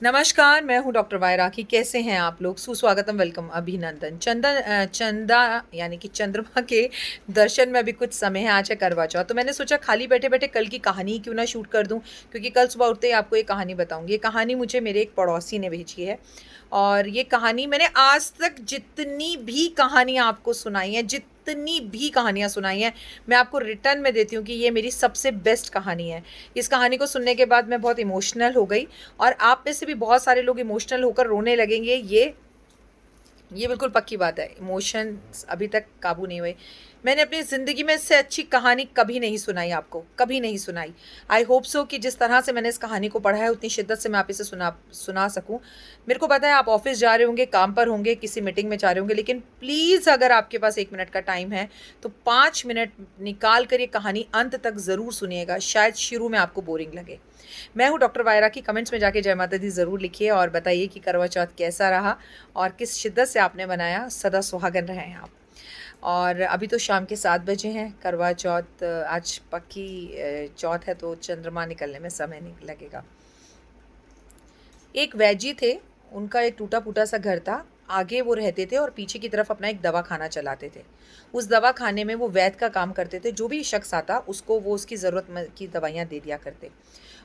नमस्कार, मैं हूँ डॉक्टर वायराकी। कैसे हैं आप लोग? सुस्वागतम, वेलकम, अभिनंदन। चंदा यानी कि चंद्रमा के दर्शन में अभी कुछ समय है, आज है करवा चौथ। तो मैंने सोचा खाली बैठे-बैठे कल की कहानी क्यों ना शूट कर दूँ, क्योंकि कल सुबह उठते ही आपको ये कहानी बताऊँगी। ये कहानी मुझे मेरे एक पड़ोसी ने भेजी है और ये कहानी मैंने आज तक जितनी भी कहानियाँ आपको सुनाई हैं, जितनी भी कहानियाँ सुनाई हैं, मैं आपको रिटर्न में देती हूँ कि ये मेरी सबसे बेस्ट कहानी है। इस कहानी को सुनने के बाद मैं बहुत इमोशनल हो गई और आप में से भी बहुत सारे लोग इमोशनल होकर रोने लगेंगे। ये बिल्कुल पक्की बात है। इमोशंस अभी तक काबू नहीं हुए। मैंने अपनी ज़िंदगी में इससे अच्छी कहानी कभी नहीं सुनाई आपको, कभी नहीं सुनाई। आई होप सो कि जिस तरह से मैंने इस कहानी को पढ़ा है उतनी शिद्दत से मैं आप इसे सुना सकूँ। मेरे को पता है आप ऑफ़िस जा रहे होंगे, काम पर होंगे, किसी मीटिंग में जा रहे होंगे, लेकिन प्लीज़ अगर आपके पास 1 मिनट का टाइम है तो 5 मिनट निकाल कर ये कहानी अंत तक ज़रूर सुनिएगा। शायद शुरू में आपको बोरिंग लगे। मैं हूँ डॉक्टर वायरा की। कमेंट्स में जाके जय माता दी ज़रूर लिखिए और बताइए कि करवा चौथ कैसा रहा और किस शिद्दत से आपने बनाया। सदा सुहागन रहें आप। और अभी तो शाम के 7 बजे हैं। करवा चौथ आज पक्की चौथ है, तो चंद्रमा निकलने में समय नहीं लगेगा। एक वैजी थे, उनका एक टूटा-फूटा सा घर था। आगे वो रहते थे और पीछे की तरफ अपना एक दवाखाना चलाते थे। उस दवाखाने में वो वैद्य का काम करते थे। जो भी शख्स आता उसको वो उसकी ज़रूरत की दवाइयाँ दे दिया करते।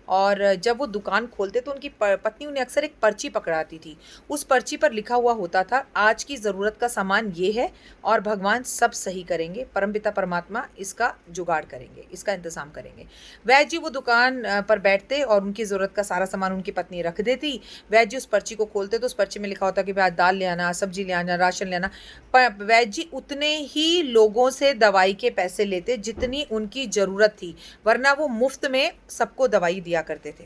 और जब वो दुकान खोलते तो उनकी पत्नी उन्हें अक्सर एक पर्ची पकड़ाती थी। उस पर्ची पर लिखा हुआ होता था, आज की ज़रूरत का सामान ये है और भगवान सब सही करेंगे, परमपिता परमात्मा इसका जुगाड़ करेंगे, इसका इंतज़ाम करेंगे। वैद्य जी वो दुकान पर बैठते और उनकी ज़रूरत का सारा सामान उनकी पत्नी रख देती। वैद्य जी उस पर्ची को खोलते तो उस पर्ची में लिखा होता कि भाई आज दाल ले आना, सब्जी ले आना, राशन ले आना। वैद्य जी उतने ही लोगों से दवाई के पैसे लेते जितनी उनकी ज़रूरत थी, वरना वो मुफ्त में सबको दवाई दिया करते थे।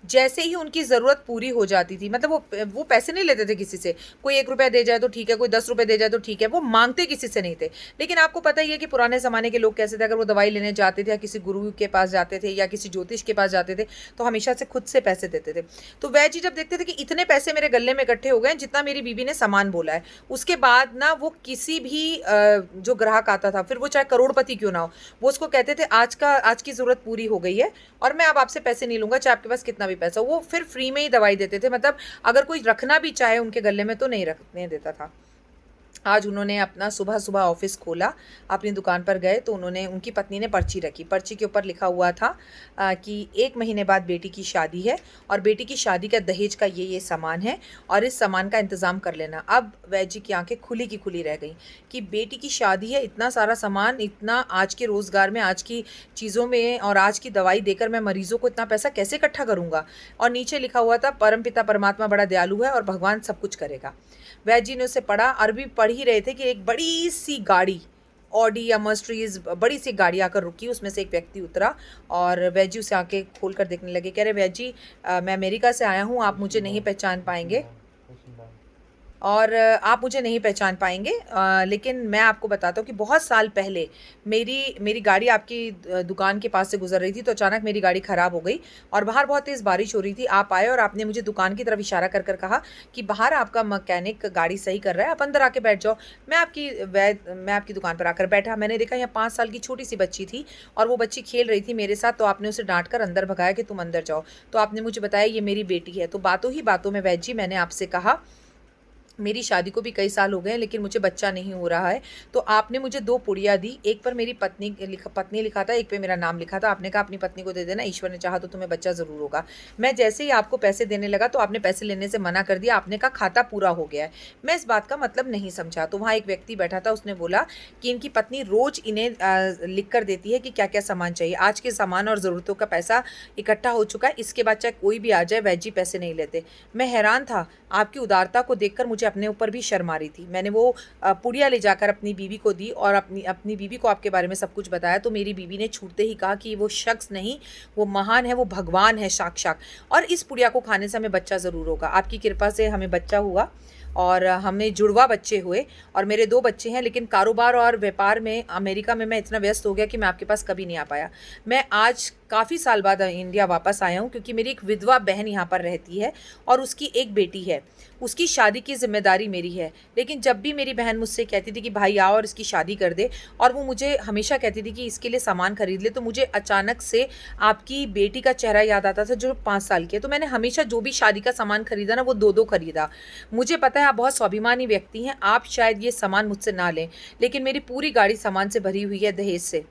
जैसे ही उनकी ज़रूरत पूरी हो जाती थी, मतलब वो पैसे नहीं लेते थे किसी से। कोई 1 रुपया दे जाए तो ठीक है, कोई 10 रुपए दे जाए तो ठीक है, वो माँगते किसी से नहीं थे। लेकिन आपको पता ही है कि पुराने ज़माने के लोग कैसे थे, अगर वो दवाई लेने जाते थे या किसी गुरु के पास जाते थे या किसी ज्योतिष के पास जाते थे, तो हमेशा से खुद से पैसे देते थे। तो वैद्य जी जब देखते थे कि इतने पैसे मेरे गल्ले में इकट्ठे हो गए हैं, जितना मेरी बीवी ने सामान बोला है, उसके बाद ना वो किसी भी जो ग्राहक आता था, फिर वो चाहे करोड़पति क्यों ना हो, वो उसको कहते थे आज की ज़रूरत पूरी हो गई है और मैं अब आपसे पैसे नहीं लूँगा, चाहे आपके पास कितना भी पैसा हो। वो फिर फ्री में ही दवाई देते थे, मतलब अगर कोई रखना भी चाहे उनके गले में तो नहीं रखने देता था। आज उन्होंने अपना सुबह-सुबह ऑफ़िस खोला, अपनी दुकान पर गए तो उन्होंने उनकी पत्नी ने पर्ची रखी। पर्ची के ऊपर लिखा हुआ था कि 1 महीने बाद बेटी की शादी है और बेटी की शादी का दहेज का ये सामान है और इस सामान का इंतज़ाम कर लेना। अब वैद्य जी की आँखें खुली की खुली रह गईं कि बेटी की शादी है, इतना सारा सामान, इतना आज के रोज़गार में, आज की चीज़ों में और आज की दवाई देकर मैं मरीज़ों को इतना पैसा कैसे इकट्ठा करूँगा? और नीचे लिखा हुआ था परमपिता परमात्मा बड़ा दयालु है और भगवान सब कुछ करेगा। वैद्य जी ने उसे पढ़ा, अरबी पढ़ ही रहे थे कि एक बड़ी-सी गाड़ी, ऑडी या मर्सिडीज़ बड़ी-सी गाड़ी आकर रुकी, उसमें से एक व्यक्ति उतरा और वैद्य जी उसे आँखें खोल कर देखने लगे। कह रहे, "वैद्य जी मैं अमेरिका से आया हूँ, आप मुझे नहीं पहचान पाएँगे और आप मुझे नहीं पहचान पाएँगे, लेकिन मैं आपको बताता हूँ कि बहुत साल पहले मेरी गाड़ी आपकी दुकान के पास से गुज़र रही थी, तो अचानक मेरी गाड़ी ख़राब हो गई और बाहर बहुत तेज़ बारिश हो रही थी। आप आए और आपने मुझे दुकान की तरफ इशारा कर कर कहा कि बाहर आपका मैकेनिक गाड़ी सही कर रहा है, आप अंदर आके बैठ जाओ। मैं आपकी दुकान पर आकर बैठा। मैंने देखा यहाँ 5 साल की छोटी-सी बच्ची थी और वो बच्ची खेल रही थी मेरे साथ, तो आपने उसे डाँट कर अंदर भगाया कि तुम अंदर जाओ। तो आपने मुझे बताया ये मेरी बेटी है। तो बातों ही बातों में वैद्य जी मैंने आपसे कहा मेरी शादी को भी कई साल हो गए हैं, लेकिन मुझे बच्चा नहीं हो रहा है। तो आपने मुझे 2 पुड़िया दी, एक पर मेरी पत्नी लिखा था, एक पे मेरा नाम लिखा था। आपने कहा अपनी पत्नी को दे देना, ईश्वर ने चाहा तो तुम्हें बच्चा ज़रूर होगा। मैं जैसे ही आपको पैसे देने लगा तो आपने पैसे लेने से मना कर दिया। आपने कहा खाता पूरा हो गया है। मैं इस बात का मतलब नहीं समझा। तो वहाँ एक व्यक्ति बैठा था, उसने बोला कि इनकी पत्नी रोज़ इन्हें लिख कर देती है कि क्या-क्या सामान चाहिए। आज के सामान और ज़रूरतों का पैसा इकट्ठा हो चुका है, इसके बाद चाहे कोई भी आ जाए, वैद्य जी पैसे नहीं लेते। मैं हैरान था, आपकी उदारता को देखकर मुझे अपने ऊपर भी शर्म आ रही थी। मैंने वो पुड़िया ले जाकर अपनी बीवी को दी और अपनी बीवी को आपके बारे में सब कुछ बताया, तो मेरी बीवी ने छूटते ही कहा कि वो शख्स नहीं, वो महान है, वो भगवान है साक्षात और इस पुड़िया को खाने से हमें बच्चा ज़रूर होगा। आपकी कृपा से हमें बच्चा हुआ और हमें जुड़वा बच्चे हुए और मेरे 2 बच्चे हैं, लेकिन कारोबार और व्यापार में अमेरिका में मैं इतना व्यस्त हो गया कि मैं आपके पास कभी नहीं आ पाया। मैं आज काफ़ी साल बाद इंडिया वापस आया हूँ, क्योंकि मेरी एक विधवा बहन यहाँ पर रहती है और उसकी एक बेटी है। उसकी शादी की ज़िम्मेदारी मेरी है। लेकिन जब भी मेरी बहन मुझसे कहती थी कि भाई आ और इसकी शादी कर दे, और वो मुझे हमेशा कहती थी कि इसके लिए सामान खरीद ले, तो मुझे अचानक से आपकी बेटी का चेहरा याद आता था जो 5 साल की है। तो मैंने हमेशा जो भी शादी का सामान खरीदा ना, वो 2-2 खरीदा। मुझे पता है आप बहुत स्वाभिमानी व्यक्ति हैं, आप शायद ये सामान मुझसे ना लें, लेकिन मेरी पूरी गाड़ी सामान से भरी हुई है दहेज से।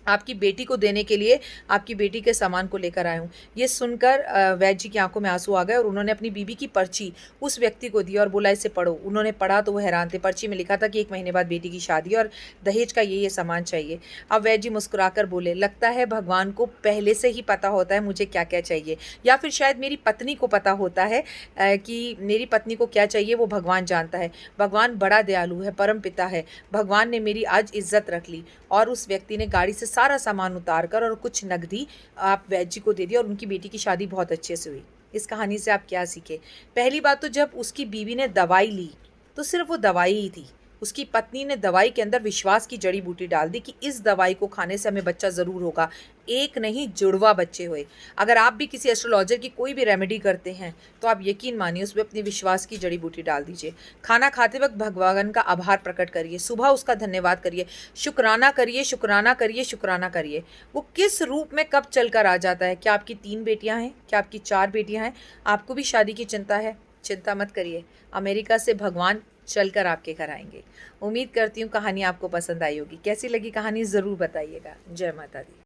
आपकी बेटी को देने के लिए आपकी बेटी के सामान को लेकर आया हूँ। ये सुनकर वैद्य जी की आँखों में आँसू आ गए और उन्होंने अपनी बीवी की पर्ची उस व्यक्ति को दी और बोला इसे पढ़ो। उन्होंने पढ़ा तो वो हैरान थे। पर्ची में लिखा था कि 1 महीने बाद बेटी की शादी और दहेज का ये सामान चाहिए। अब वैद्य जी मुस्कुराकर बोले, लगता है भगवान को पहले से ही पता होता है मुझे क्या-क्या चाहिए, या फिर शायद मेरी पत्नी को पता होता है कि मेरी पत्नी को क्या चाहिए वो भगवान जानता है। भगवान बड़ा दयालु है, परमपिता है। भगवान ने मेरी आज इज़्ज़त रख ली। और उस व्यक्ति ने गाड़ी से सारा सामान उतार कर और कुछ नकदी आप वैद्य जी को दे दिया और उनकी बेटी की शादी बहुत अच्छे से हुई। इस कहानी से आप क्या सीखे? पहली बात तो जब उसकी बीवी ने दवाई ली, तो सिर्फ़ वो दवाई ही थी। उसकी पत्नी ने दवाई के अंदर विश्वास की जड़ी-बूटी डाल दी कि इस दवाई को खाने से हमें बच्चा ज़रूर होगा। एक नहीं, जुड़वा बच्चे हुए। अगर आप भी किसी एस्ट्रोलॉजर की कोई भी रेमेडी करते हैं, तो आप यकीन मानिए उसमें अपनी विश्वास की जड़ी-बूटी डाल दीजिए। खाना खाते वक़्त भगवान का आभार प्रकट करिए, सुबह उसका धन्यवाद करिए, शुक्राना करिए, शुक्राना करिए, शुक्राना करिए। वो किस रूप में कब चलकर आ जाता है। क्या आपकी 3 बेटियाँ हैं? क्या आपकी 4 बेटियाँ हैं? आपको भी शादी की चिंता है? चिंता मत करिए, अमेरिका से भगवान चलकर आपके घर आएँगे। उम्मीद करती हूँ कहानी आपको पसंद आई होगी। कैसी लगी कहानी ज़रूर बताइएगा। जय माता दी।